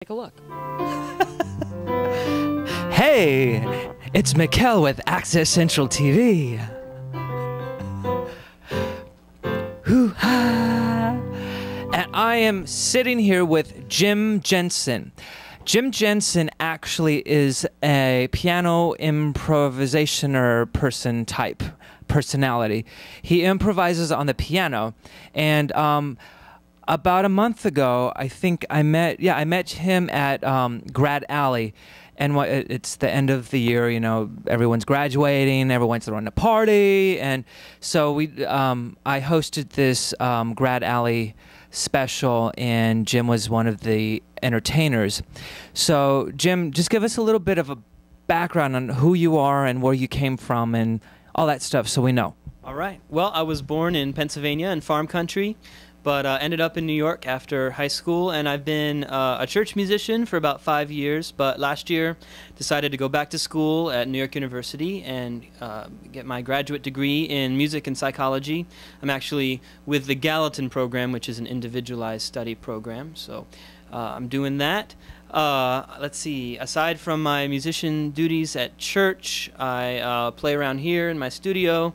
Take a look. Hey, it's Mikkel with Access Central TV. Hoo-ha! And I am sitting here with Jim Jensen. Jim Jensen actually is a piano improvisationer person type personality. He improvises on the piano, and about a month ago, I think I met him at Grad Alley, and it's the end of the year. You know, everyone's graduating, everyone's throwing a party, and so I hosted this Grad Alley special, and Jim was one of the entertainers. So, Jim, just give us a little bit of a background on who you are and where you came from and all that stuff, so we know. All right. Well, I was born in Pennsylvania in farm country, but ended up in New York after high school, and I've been a church musician for about 5 years, but last year decided to go back to school at New York University and get my graduate degree in music and psychology. I'm actually with the Gallatin program, which is an individualized study program, so I'm doing that. Let's see, aside from my musician duties at church, I play around here in my studio,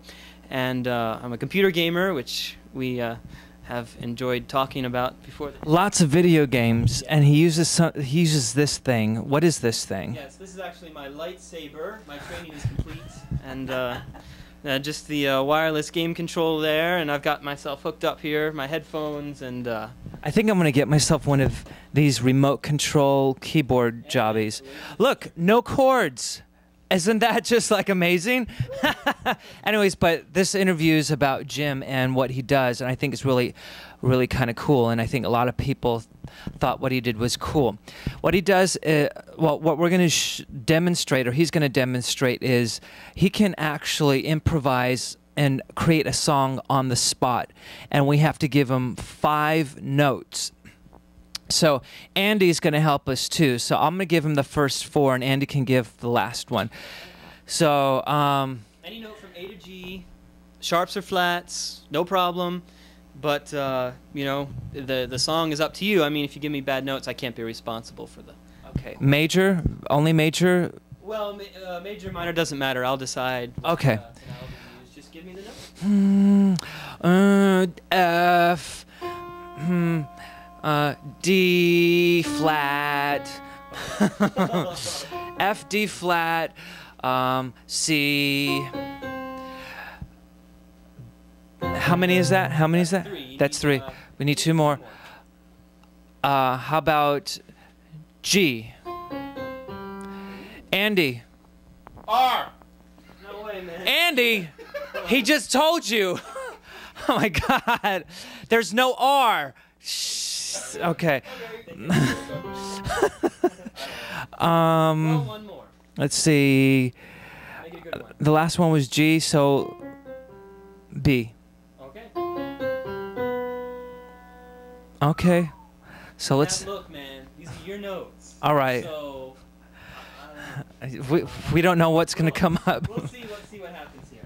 and I'm a computer gamer, which we have enjoyed talking about before. Lots of video games, and he uses this thing. What is this thing? Yes, this is actually my lightsaber. My training is complete, and just the wireless game control there, and I've got myself hooked up here, my headphones, and I think I'm going to get myself one of these remote control keyboard jobbies. Look, no chords. Isn't that just like amazing? Anyways, but this interview is about Jim and what he does, and I think it's really, really kind of cool, and I think a lot of people thought what he did was cool. What he does, well, what we're going to demonstrate, or he's going to demonstrate, is he can actually improvise and create a song on the spot, and we have to give him 5 notes. So Andy's going to help us too. So I'm going to give him the first 4, and Andy can give the last one. So any note from A to G, sharps or flats, no problem. But you know, the song is up to you. I mean, if you give me bad notes, I can't be responsible for the. Okay. Major, only major. Well, major, minor doesn't matter. I'll decide. Okay. Just give me the note. F. D flat, F, D flat, C. How many is that? How many is that? That's 3. We need 2 more. How about G? Andy. R. No way, man. Andy, he just told you. Oh my God. There's no R. Okay. Well, one more. Let's see. Make it a good one. The last one was G, so B. Okay. Okay. So let's. Now look, man. These are your notes. All right. So We don't know what's gonna come up. We'll see. Let's see what happens here.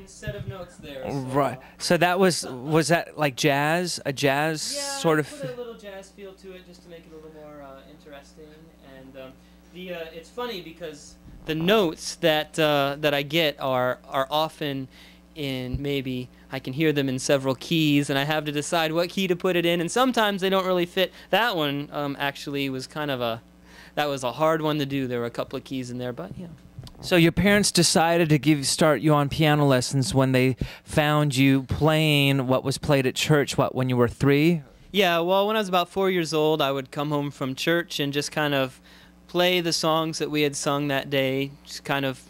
set of notes there. So, Right. So was that like jazz? A jazz yeah, sort of. put a little jazz feel to it just to make it a little more interesting. And it's funny because the notes that I get are often in, maybe I can hear them in several keys, and I have to decide what key to put it in. And sometimes they don't really fit. That one actually was that was a hard one to do. There were a couple of keys in there, but yeah. So your parents decided to start you on piano lessons when they found you playing what was played at church, when you were 3? Yeah, well, when I was about 4 years old, I would come home from church and just kind of play the songs that we had sung that day, just kind of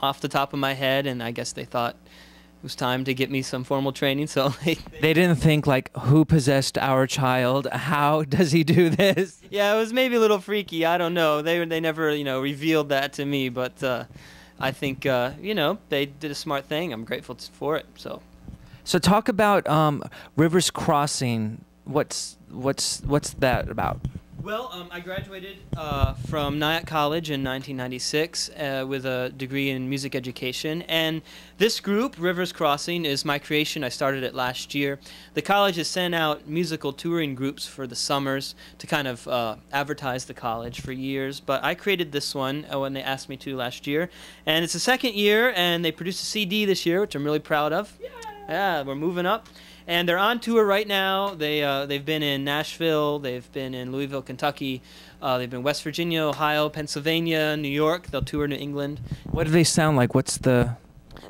off the top of my head, and I guess they thought it was time to get me some formal training, so They didn't think, like, who possessed our child? How does he do this? Yeah, it was maybe a little freaky. I don't know. They never, revealed that to me, but I think, they did a smart thing. I'm grateful for it, so. So talk about Rivers Crossing. What's that about? Well, I graduated from Nyack College in 1996 with a degree in music education, and this group, Rivers Crossing, is my creation. I started it last year. The college has sent out musical touring groups for the summers to kind of advertise the college for years, but I created this one when they asked me to last year, and it's the second year, and they produced a CD this year, which I'm really proud of. Yeah, we're moving up. And they're on tour right now. They've been in Nashville, they've been in Louisville, Kentucky, they've been West Virginia, Ohio, Pennsylvania, New York. They'll tour New England. What do they sound like? What's the...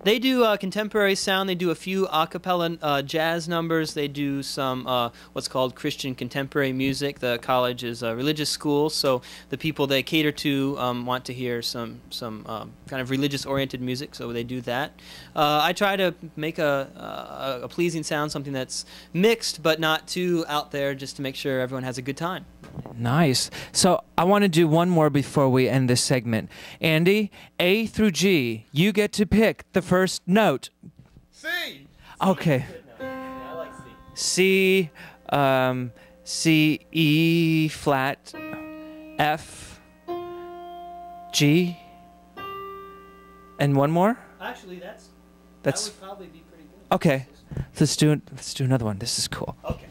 They do contemporary sound. They do a few a cappella jazz numbers. They do some what's called Christian contemporary music. The college is a religious school, so the people they cater to want to hear some kind of religious-oriented music, so they do that. I try to make a pleasing sound, something that's mixed but not too out there, just to make sure everyone has a good time. Nice. So I want to do one more before we end this segment. Andy, A through G, you get to pick the first note. C. Okay. Yeah, I like C. C, E flat, F, G, and one more? Actually, that would probably be pretty good. Okay. Let's do another one. This is cool. Okay.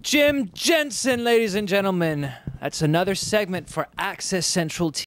Jim Jensen, ladies and gentlemen. That's another segment for Access Central TV.